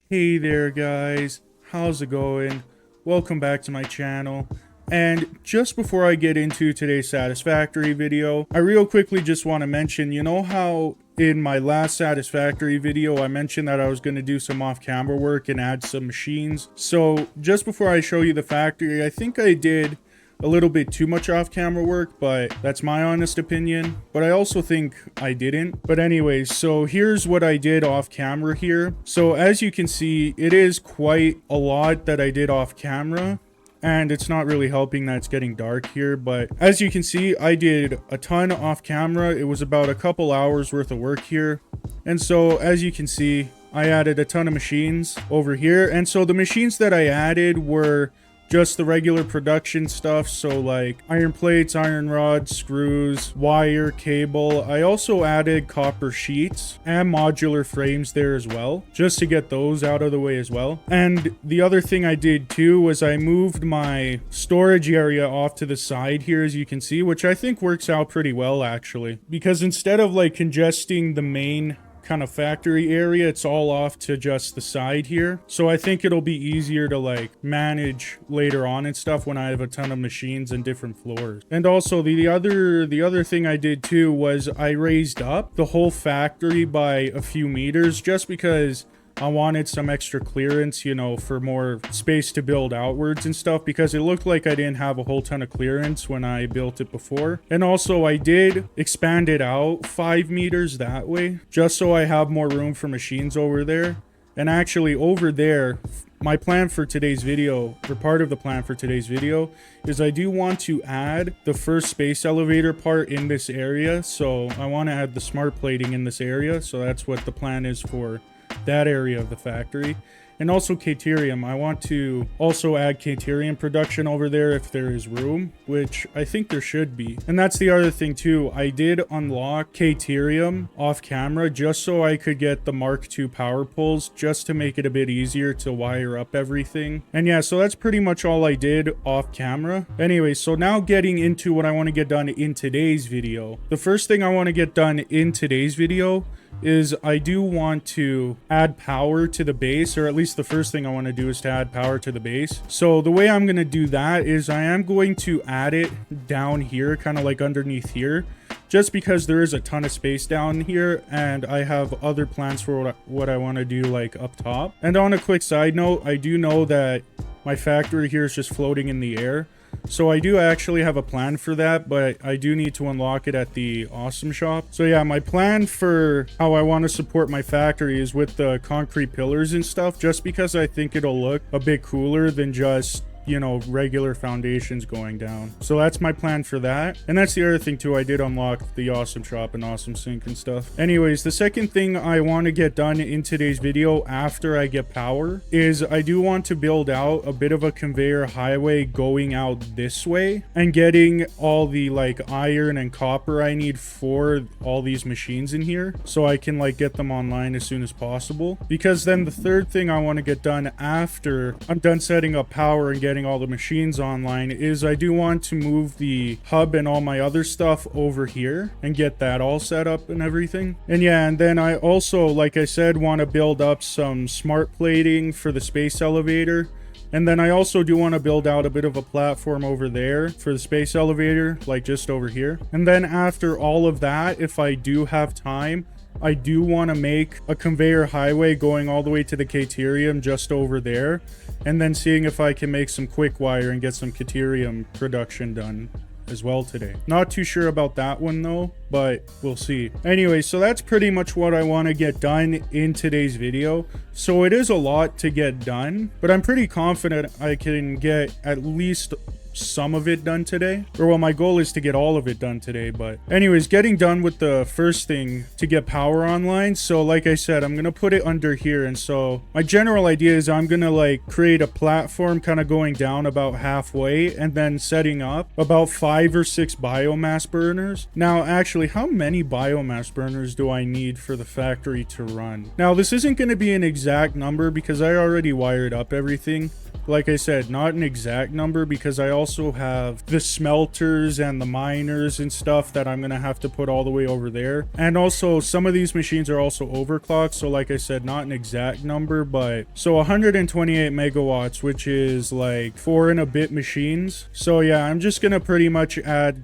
Hey there guys, how's it going? Welcome back to my channel. And just before I get into today's Satisfactory video, I real quickly just want to mention, you know how in my last Satisfactory video I mentioned that I was going to do some off-camera work and add some machines. So just before I show you the factory, I think I did a little bit too much off-camera work, but that's my honest opinion. But I also think I didn't. But anyways, so here's what I did off-camera here. So as you can see, it is quite a lot that I did off-camera. And it's not really helping that it's getting dark here, but as you can see, I did a ton off camera. It was about a couple hours worth of work here. And so as you can see, I added a ton of machines over here. And so the machines that I added were just the regular production stuff, so like iron plates, iron rods, screws, wire, cable. I also added copper sheets and modular frames there as well, just to get those out of the way as well. And the other thing I did too was I moved my storage area off to the side here, as you can see, which I think works out pretty well actually, because instead of like congesting the main kind of factory area, it's all off to just the side here. So I think it'll be easier to like manage later on and stuff when I have a ton of machines and different floors. And also the other thing I did too was I raised up the whole factory by a few meters, just because I wanted some extra clearance, you know, for more space to build outwards and stuff, because it looked like I didn't have a whole ton of clearance when I built it before. And also I did expand it out 5 meters that way, just so I have more room for machines over there. And actually over there, my plan for today's video, or part of the plan for today's video, is I do want to add the first space elevator part in this area. So I want to add the smart plating in this area. So that's what the plan is for that area of the factory. And also Caterium. I want to also add Caterium production over there if there is room, which I think there should be. And that's the other thing too. I did unlock Caterium off camera just so I could get the Mark II power poles, just to make it a bit easier to wire up everything. And yeah, so that's pretty much all I did off camera. Anyway, so now getting into what I want to get done in today's video. The first thing I want to get done in today's video is I do want to add power to the base, or at least the first thing I want to do is to add power to the base. So the way I'm going to do that is I am going to add it down here, kind of like underneath here, just because there is a ton of space down here and I have other plans for what I want to do like up top. And on a quick side note, I do know that my factory here is just floating in the air. So I do actually have a plan for that, but I do need to unlock it at the awesome shop. So yeah, my plan for how I want to support my factory is with the concrete pillars and stuff, just because I think it'll look a bit cooler than just, you know, regular foundations going down. So that's my plan for that. And that's the other thing too, I did unlock the awesome shop and awesome sink and stuff. Anyways, the second thing I want to get done in today's video after I get power is I do want to build out a bit of a conveyor highway going out this way and getting all the like iron and copper I need for all these machines in here, so I can like get them online as soon as possible. Because then the third thing I want to get done after I'm done setting up power and getting all the machines online is I do want to move the hub and all my other stuff over here and get that all set up and everything. And yeah, and then I also, like I said, want to build up some smart plating for the space elevator. And then I also do want to build out a bit of a platform over there for the space elevator, like just over here. And then after all of that, if I do have time, I do want to make a conveyor highway going all the way to the Caterium just over there, and then seeing if I can make some quick wire and get some Caterium production done as well today. Not too sure about that one though, but we'll see. Anyway, so that's pretty much what I want to get done in today's video. So it is a lot to get done, but I'm pretty confident I can get at least some of it done today. Or well, my goal is to get all of it done today. But anyways, getting done with the first thing to get power online. So like I said, I'm gonna put it under here. And so my general idea is I'm gonna like create a platform kind of going down about halfway and then setting up about 5 or 6 biomass burners. Now actually, how many biomass burners do I need for the factory to run? Now this isn't going to be an exact number because I already wired up everything. like I said, not an exact number because I also have the smelters and the miners and stuff that I'm gonna have to put all the way over there. And also some of these machines are also overclocked, so like I said, not an exact number, but so 128 megawatts, which is like 4 and a bit machines. So yeah, I'm just gonna pretty much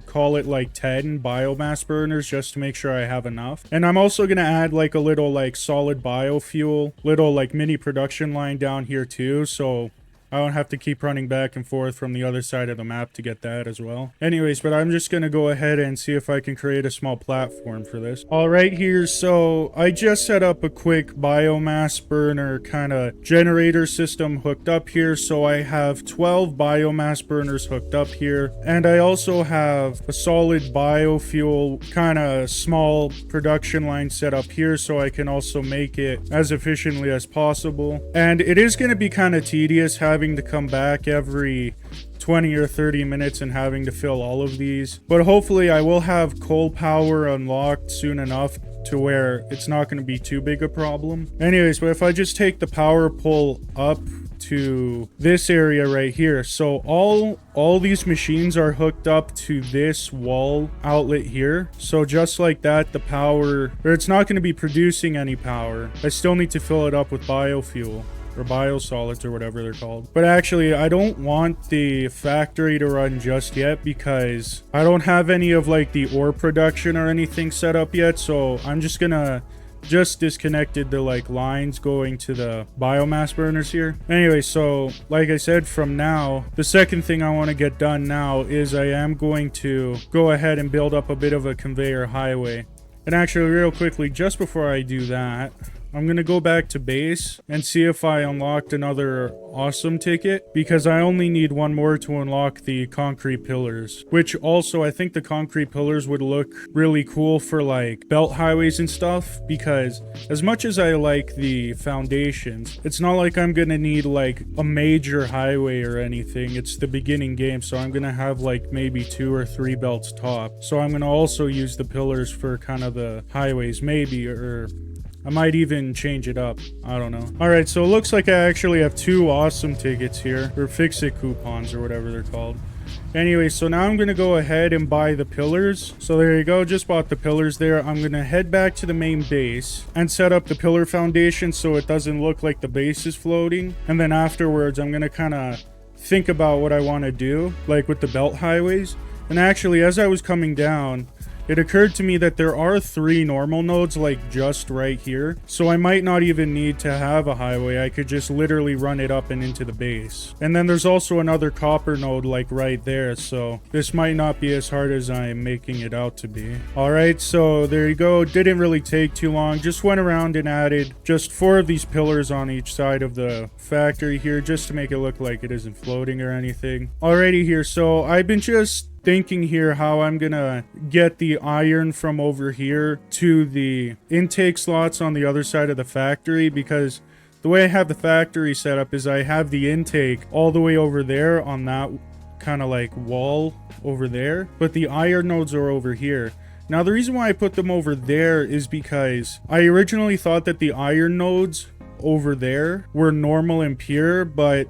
call it like 10 biomass burners just to make sure I have enough. And I'm also gonna add like a little like solid biofuel, little like mini production line down here too, so I don't have to keep running back and forth from the other side of the map to get that as well. Anyways, but I'm just gonna go ahead and see if I can create a small platform for this. All right, here, so I just set up a quick biomass burner kind of generator system hooked up here. So I have 12 biomass burners hooked up here. And I also have a solid biofuel kind of small production line set up here so I can also make it as efficiently as possible. And it is going to be kind of tedious having to come back every 20 or 30 minutes and having to fill all of these, but hopefully I will have coal power unlocked soon enough to where it's not going to be too big a problem. Anyways, but if I just take the power pole up to this area right here, so all these machines are hooked up to this wall outlet here. So just like that, the power, or it's not going to be producing any power. I still need to fill it up with biofuel, or biosolids, or whatever they're called. But actually, I don't want the factory to run just yet because I don't have any of like the ore production or anything set up yet. So I'm just gonna disconnected the like lines going to the biomass burners here. Anyway, so like I said, from now, the second thing I want to get done now is I am going to go ahead and build up a bit of a conveyor highway. And actually, real quickly, just before I do that, I'm going to go back to base and see if I unlocked another awesome ticket, because I only need one more to unlock the concrete pillars, which also I think the concrete pillars would look really cool for like belt highways and stuff, because as much as I like the foundations, it's not like I'm going to need like a major highway or anything. It's the beginning game, so I'm going to have like maybe 2 or 3 belts top. So I'm going to also use the pillars for kind of the highways maybe, or I might even change it up. I don't know. All right, so it looks like I actually have 2 awesome tickets here, or fix-it coupons, or whatever they're called. Anyway, so now I'm going to go ahead and buy the pillars. So there you go, just bought the pillars there. I'm going to head back to the main base and set up the pillar foundation so it doesn't look like the base is floating. And then afterwards, I'm going to kind of think about what I want to do, like with the belt highways. And actually, as I was coming down, it occurred to me that there are 3 normal nodes like just right here. So I might not even need to have a highway. I could just literally run it up and into the base. And then there's also another copper node like right there. So this might not be as hard as I'm making it out to be. All right, so there you go. Didn't really take too long. Just went around and added just 4 of these pillars on each side of the factory here just to make it look like it isn't floating or anything. Alrighty here, so I've been just thinking here how I'm gonna get the iron from over here to the intake slots on the other side of the factory, because the way I have the factory set up is I have the intake all the way over there on that kind of like wall over there, but the iron nodes are over here. Now the reason why I put them over there is because I originally thought that the iron nodes over there were normal and pure, but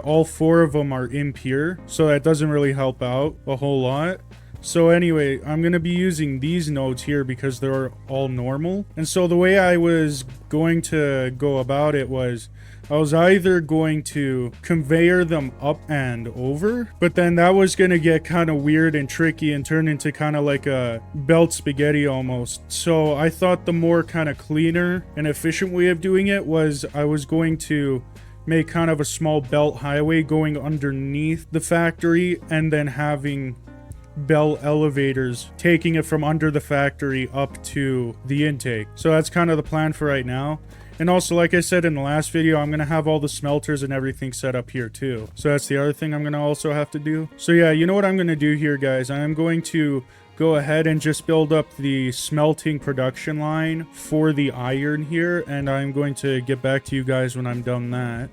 all 4 of them are impure, so that doesn't really help out a whole lot. So anyway, I'm going to be using these nodes here because they're all normal. And so the way I was going to go about it was I was either going to conveyor them up and over, but then that was going to get kind of weird and tricky and turn into kind of like a belt spaghetti almost. So I thought the more kind of cleaner and efficient way of doing it was I was going to make kind of a small belt highway going underneath the factory and then having belt elevators taking it from under the factory up to the intake. So that's kind of the plan for right now. And also, like I said in the last video, I'm going to have all the smelters and everything set up here too. So that's the other thing I'm going to also have to do. So yeah, you know what I'm going to do here, guys? I'm going to go ahead and just build up the smelting production line for the iron here. And I'm going to get back to you guys when I'm done that.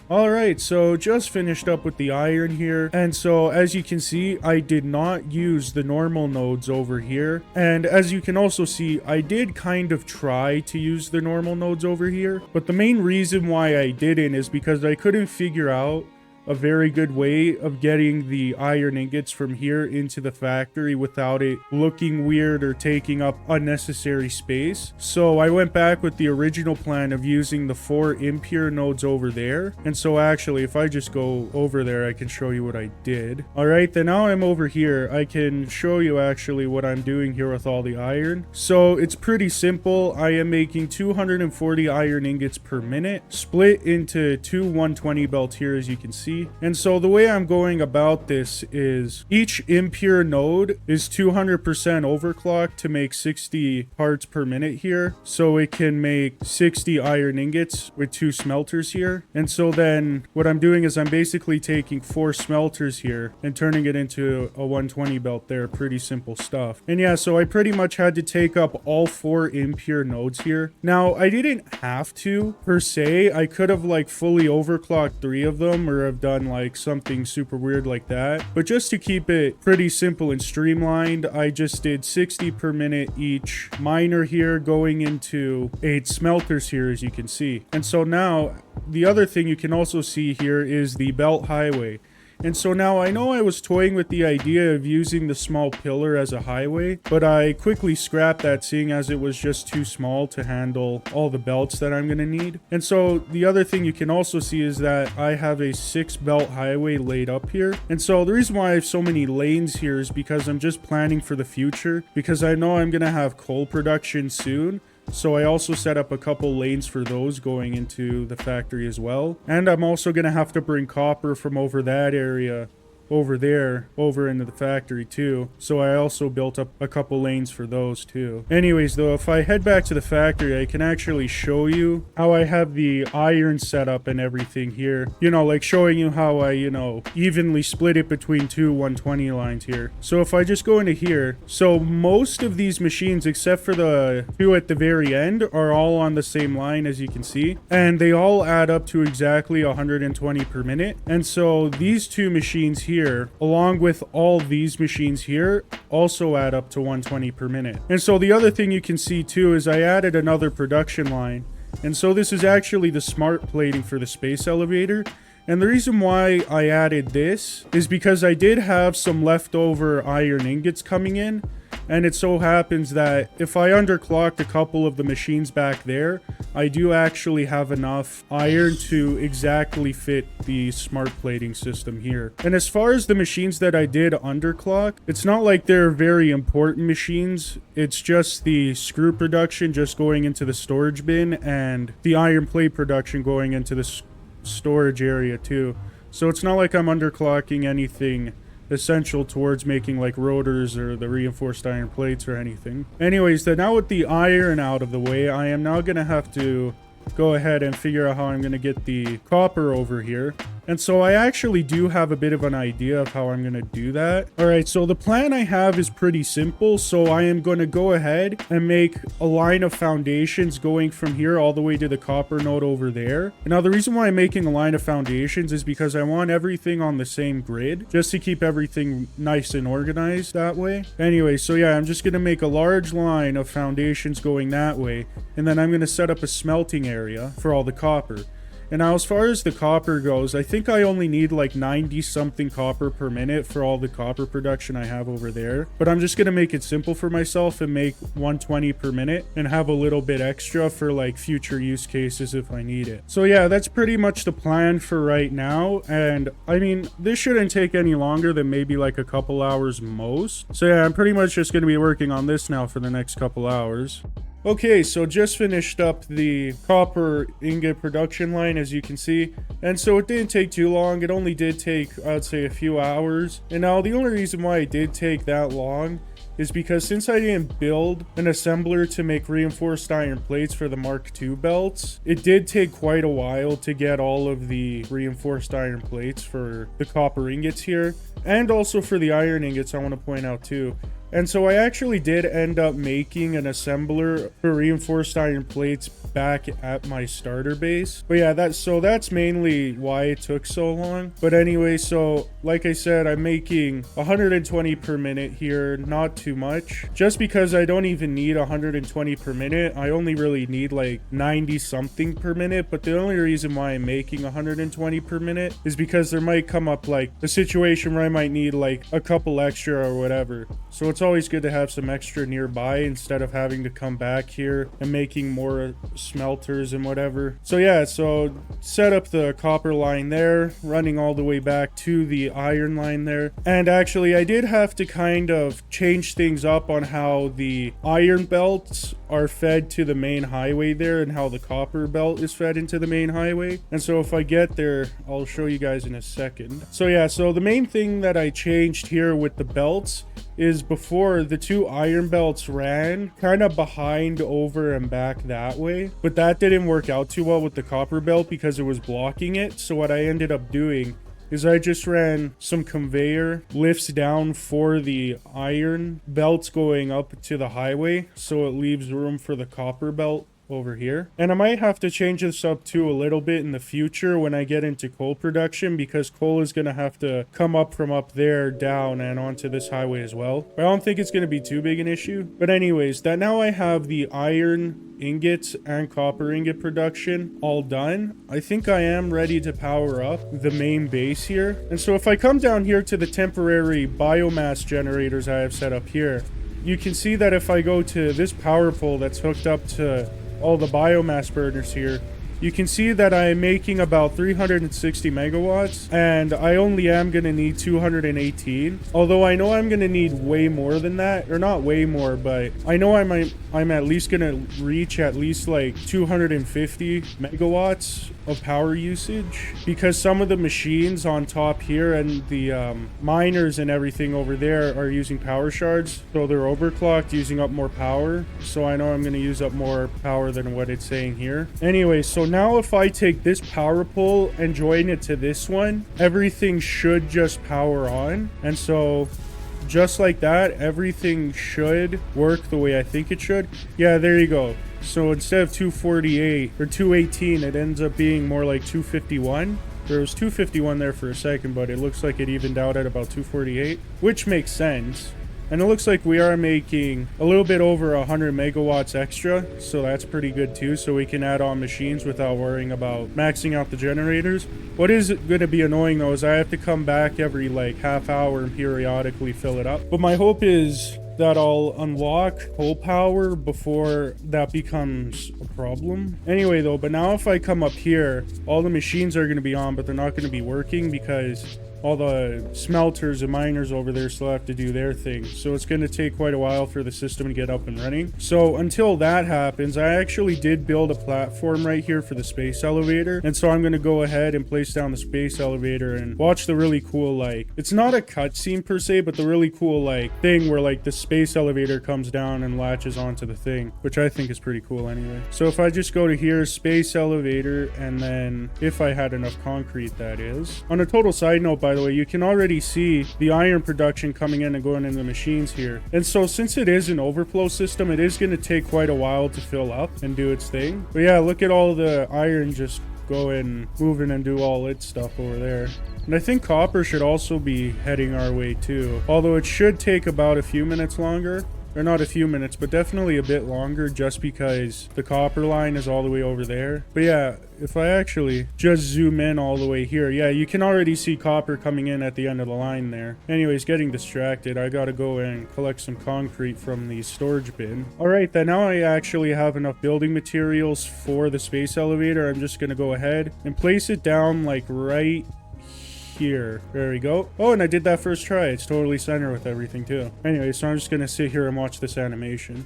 Alright, so just finished up with the iron here, and so as you can see, I did not use the normal nodes over here, and as you can also see, I did kind of try to use the normal nodes over here, but the main reason why I didn't is because I couldn't figure out a very good way of getting the iron ingots from here into the factory without it looking weird or taking up unnecessary space. So I went back with the original plan of using the 4 impure nodes over there. And so actually, if I just go over there, I can show you what I did. All right, then now I'm over here. I can show you actually what I'm doing here with all the iron. So it's pretty simple. I am making 240 iron ingots per minute, split into 2 120 belts here, as you can see. And so the way I'm going about this is each impure node is 200% overclocked to make 60 parts per minute here. So it can make 60 iron ingots with 2 smelters here. And so then what I'm doing is I'm basically taking 4 smelters here and turning it into a 120 belt there. Pretty simple stuff. And yeah, so I pretty much had to take up all 4 impure nodes here. Now, I didn't have to per se. I could have like fully overclocked 3 of them or have done like something super weird like that. But just to keep it pretty simple and streamlined, I just did 60 per minute each miner here going into 8 smelters here, as you can see. And so now the other thing you can also see here is the belt highway. And so now I know I was toying with the idea of using the small pillar as a highway, but I quickly scrapped that, seeing as it was just too small to handle all the belts that I'm going to need. And so the other thing you can also see is that I have a 6 belt highway laid up here. And so the reason why I have so many lanes here is because I'm just planning for the future, because I know I'm going to have coal production soon. So I also set up a couple lanes for those going into the factory as well. And I'm also going to have to bring copper from over that area over there over into the factory too. So I also built up a couple lanes for those too. Anyways though, if I head back to the factory, I can actually show you how I have the iron set up and everything here. You know, like showing you how I, you know, evenly split it between 2 120 lines here. So if I just go into here, so most of these machines except for the 2 at the very end are all on the same line, as you can see, and they all add up to exactly 120 per minute. And so these 2 machines here, along with all these machines here, also add up to 120 per minute. And so the other thing you can see too is I added another production line. And so this is actually the smart plating for the space elevator. And the reason why I added this is because I did have some leftover iron ingots coming in. And it so happens that if I underclocked a couple of the machines back there, I do actually have enough iron to exactly fit the smart plating system here. And as far as the machines that I did underclock, it's not like they're very important machines. It's just the screw production just going into the storage bin and the iron plate production going into the storage area too. So it's not like I'm underclocking anything essential towards making like rotors or the reinforced iron plates or anything. Anyways, then now with the iron out of the way, I am now gonna have to go ahead and figure out how I'm gonna get the copper over here. And so I actually do have a bit of an idea of how I'm going to do that. All right, so the plan I have is pretty simple. So I am going to go ahead and make a line of foundations going from here all the way to the copper node over there. And now the reason why I'm making a line of foundations is because I want everything on the same grid, just to keep everything nice and organized that way. Anyway, so yeah, I'm just going to make a large line of foundations going that way. And then I'm going to set up a smelting area for all the copper. And now as far as the copper goes, I think I only need like 90 something copper per minute for all the copper production I have over there. But I'm just going to make it simple for myself and make 120 per minute and have a little bit extra for like future use cases if I need it. So yeah, that's pretty much the plan for right now. And I mean, this shouldn't take any longer than maybe like a couple hours most. So yeah, I'm pretty much just going to be working on this now for the next couple hours. Okay, so just finished up the copper ingot production line, as you can see. And so it didn't take too long. It only did take, I'd say, a few hours. And now the only reason why it did take that long is because since I didn't build an assembler to make reinforced iron plates for the Mark II belts, it did take quite a while to get all of the reinforced iron plates for the copper ingots here. And also for the iron ingots, I want to point out too. And so I actually did end up making an assembler for reinforced iron plates back at my starter base. But yeah, that's mainly why it took so long. But anyway, so like I said, I'm making 120 per minute here, not too much. Just because I don't even need 120 per minute. I only really need like 90 something per minute. But the only reason why I'm making 120 per minute is because there might come up like a situation where I might need like a couple extra or whatever. So it's always good to have some extra nearby instead of having to come back here and making more smelters and whatever. So yeah, so set up the copper line there, running all the way back to the iron line there. And actually I did have to kind of change things up on how the iron belts are fed to the main highway there and how the copper belt is fed into the main highway. And so if I get there, I'll show you guys in a second. So yeah, so the main thing that I changed here with the belts is before the two iron belts ran kind of behind, over, and back that way. But that didn't work out too well with the copper belt because it was blocking it. So what I ended up doing is I just ran some conveyor lifts down for the iron belts going up to the highway. So it leaves room for the copper belt over here. And I might have to change this up too a little bit in the future when I get into coal production, because coal is going to have to come up from up there down and onto this highway as well. I don't think it's going to be too big an issue. But anyways, that now I have the iron ingots and copper ingot production all done. I think I am ready to power up the main base here. And so if I come down here to the temporary biomass generators I have set up here, you can see that if I go to this power pole that's hooked up to all the biomass burners here, you can see that I'm making about 360 megawatts, and I only am going to need 218. Although I know I'm going to need way more than that, or not way more, but I know I'm at least going to reach at least like 250 megawatts of power usage, because some of the machines on top here and the miners and everything over there are using power shards, so they're overclocked, using up more power. So I know I'm going to use up more power than what it's saying here. Anyway, so now if I take this power pole and join it to this one, everything should just power on. And so just like that, everything should work the way I think it should. Yeah, there you go. So instead of 248 or 218, it ends up being more like 251. There was 251 there for a second, but it looks like it evened out at about 248, which makes sense. And it looks like we are making a little bit over 100 megawatts extra, so that's pretty good too, so we can add on machines without worrying about maxing out the generators. What is going to be annoying though is I have to come back every like half hour and periodically fill it up. But my hope is that I'll unlock coal power before that becomes a problem. Anyway though, but now if I come up here, all the machines are going to be on, but they're not going to be working because all the smelters and miners over there still have to do their thing. So it's going to take quite a while for the system to get up and running. So until that happens, I actually did build a platform right here for the space elevator. And so I'm going to go ahead and place down the space elevator and watch the really cool, like, it's not a cutscene per se, but the really cool, like, thing where, like, the space elevator comes down and latches onto the thing, which I think is pretty cool anyway. So if I just go to here, space elevator, and then if I had enough concrete, that is. On a total side note, by the way, you can already see the iron production coming in and going in the machines here. And so since it is an overflow system, it is going to take quite a while to fill up and do its thing. But yeah, look at all the iron just go and move in and do all its stuff over there. And I think copper should also be heading our way too, although it should take about a few minutes longer. Or not a few minutes, but definitely a bit longer, just because the copper line is all the way over there. But yeah, if I actually just zoom in all the way here, yeah, you can already see copper coming in at the end of the line there. Anyways, getting distracted, I gotta go and collect some concrete from the storage bin. Alright, then now I actually have enough building materials for the space elevator. I'm just gonna go ahead and place it down like right here. There we go. Oh, and I did that first try. It's totally center with everything too. Anyway, so I'm just gonna sit here and watch this animation.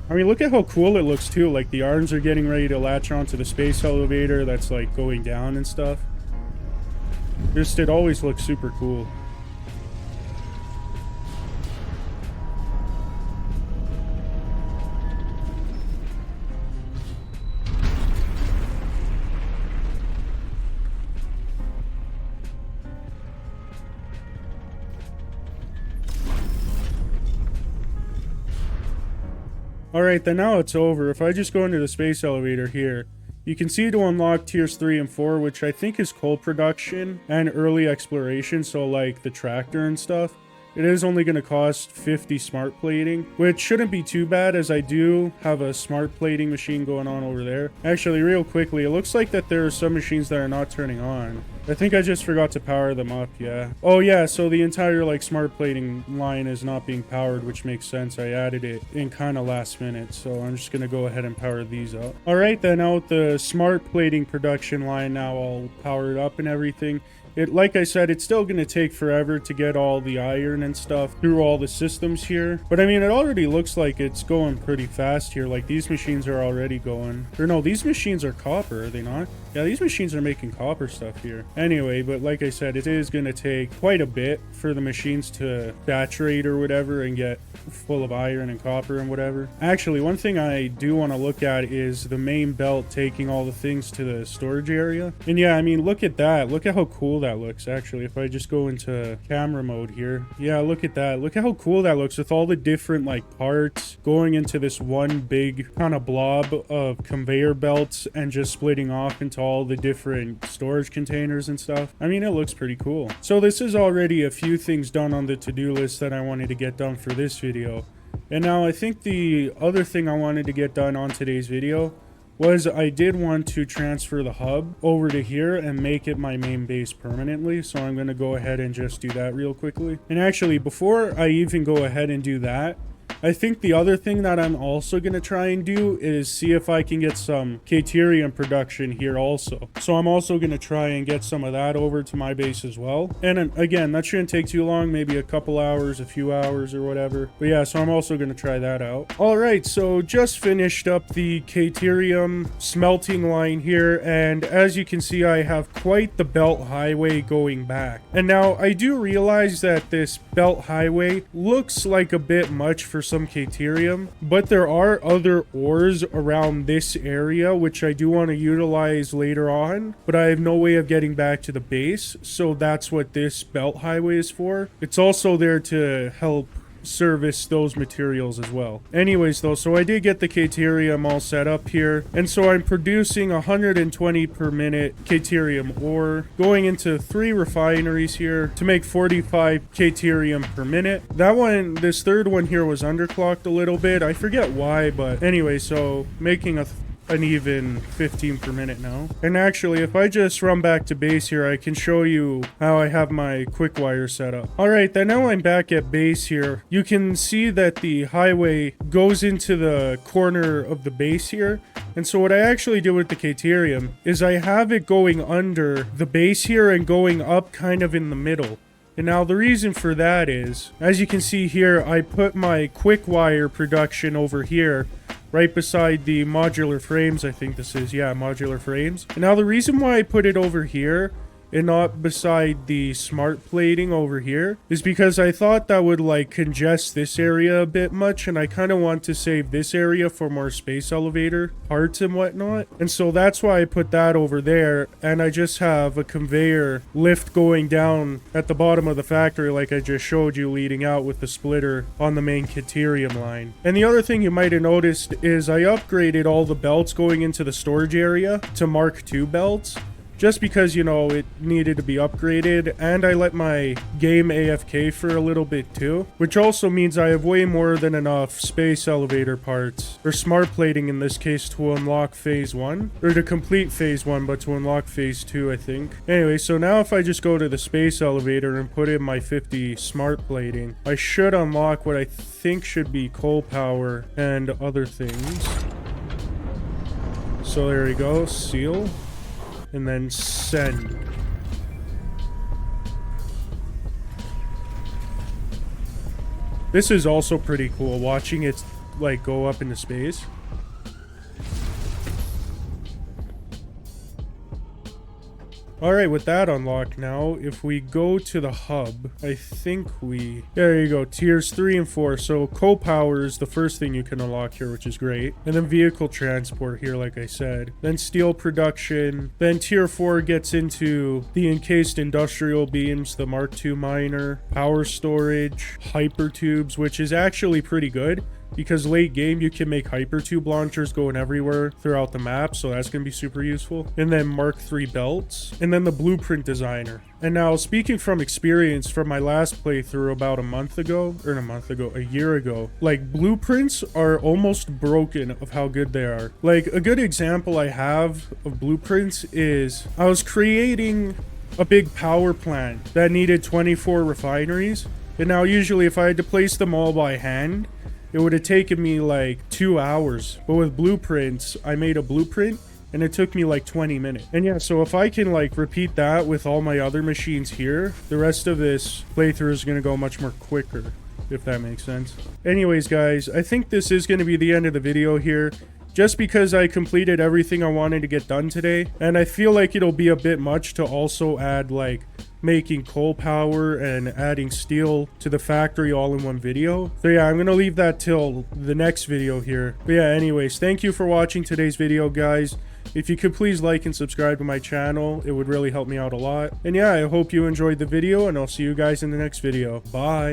I mean, look at how cool it looks too. Like the arms are getting ready to latch onto the space elevator that's like going down and stuff. Just, it always looks super cool. Alright, then now it's over. If I just go into the space elevator here, you can see to unlock tiers 3 and 4, which I think is coal production and early exploration, so like the tractor and stuff. It is only going to cost 50 smart plating, which shouldn't be too bad as I do have a smart plating machine going on over there. Actually, real quickly, it looks like that there are some machines that are not turning on. I think I just forgot to power them up, yeah. Oh yeah, so the entire like smart plating line is not being powered, which makes sense. I added it in kind of last minute, so I'm just going to go ahead and power these up. Alright then, now with the smart plating production line now all powered up and everything. Like I said, it's still going to take forever to get all the iron and stuff through all the systems here. But I mean, it already looks like it's going pretty fast here. Like these machines are already going. Or no, these machines are copper, are they not? Yeah, these machines are making copper stuff here. Anyway, but like I said, it is going to take quite a bit for the machines to saturate or whatever and get full of iron and copper and whatever. Actually, one thing I do want to look at is the main belt taking all the things to the storage area. And yeah, I mean, look at that. Look at how cool that looks. Actually, if I just go into camera mode here, yeah, look at that. Look at how cool that looks with all the different like parts going into this one big kind of blob of conveyor belts and just splitting off into all the different storage containers and stuff. I mean, it looks pretty cool. So this is already a few things done on the to-do list that I wanted to get done for this video. And now I think the other thing I wanted to get done on today's video was I did want to transfer the hub over to here and make it my main base permanently. So I'm going to go ahead and just do that real quickly. And actually, before I even go ahead and do that, I think the other thing that I'm also going to try and do is see if I can get some Caterium production here also. So I'm also going to try and get some of that over to my base as well. And again, that shouldn't take too long, maybe a couple hours, a few hours or whatever. But yeah, so I'm also going to try that out. All right, so just finished up the Caterium smelting line here. And as you can see, I have quite the belt highway going back. And now I do realize that this belt highway looks like a bit much for some Caterium, but there are other ores around this area which I do want to utilize later on, but I have no way of getting back to the base, so that's what this belt highway is for. It's also there to help service those materials as well. Anyways though, so I did get the Caterium all set up here, and so I'm producing 120 per minute Caterium ore, going into 3 refineries here to make 45 Caterium per minute. That one, this third one here was underclocked a little bit. I forget why, but anyway, so making an even 15 per minute now. And actually, if I just run back to base here, I can show you how I have my quick wire set up. Alright, then now I'm back at base here. You can see that the highway goes into the corner of the base here. And so what I actually did with the Caterium is I have it going under the base here and going up kind of in the middle. And now the reason for that is, as you can see here, I put my quick wire production over here right beside the modular frames. I think this is, yeah, modular frames. And now the reason why I put it over here and not beside the smart plating over here is because I thought that would like congest this area a bit much, and I kind of want to save this area for more space elevator parts and whatnot. And so that's why I put that over there, and I just have a conveyor lift going down at the bottom of the factory like I just showed you, leading out with the splitter on the main Caterium line. And the other thing you might have noticed is I upgraded all the belts going into the storage area to Mark II belts, just because, you know, it needed to be upgraded, and I let my game AFK for a little bit too, which also means I have way more than enough space elevator parts, or smart plating in this case, to unlock phase 1, or to complete phase 1, but to unlock phase 2, I think. Anyway, so now if I just go to the space elevator and put in my 50 smart plating, I should unlock what I think should be coal power and other things. So there we go, seal. And then send. This is also pretty cool, watching it like go up into space. Alright, with that unlocked now, if we go to the hub, I think there you go, tiers 3 and 4. So coal power is the first thing you can unlock here, which is great. And then vehicle transport here, like I said. Then steel production. Then tier 4 gets into the encased industrial beams, the Mark II miner, power storage, hyper tubes, which is actually pretty good. because late game you can make hypertube launchers going everywhere throughout the map, so that's going to be super useful. And then Mark III belts, and then the blueprint designer. And now, speaking from experience from my last playthrough about a year ago, like, blueprints are almost broken of how good they are. Like, a good example I have of blueprints is I was creating a big power plant that needed 24 refineries, and now usually if I had to place them all by hand, it would have taken me like 2 hours. But with blueprints, I made a blueprint and it took me like 20 minutes. And yeah, so if I can like repeat that with all my other machines here, the rest of this playthrough is going to go much more quicker, if that makes sense. Anyways, guys, I think this is going to be the end of the video here, just because I completed everything I wanted to get done today. And I feel like it'll be a bit much to also add like making coal power and adding steel to the factory all in one video. So yeah, I'm gonna leave that till the next video here. But yeah, anyways, thank you for watching today's video, guys. If you could please like and subscribe to my channel, it would really help me out a lot. And yeah, I hope you enjoyed the video, and I'll see you guys in the next video. Bye!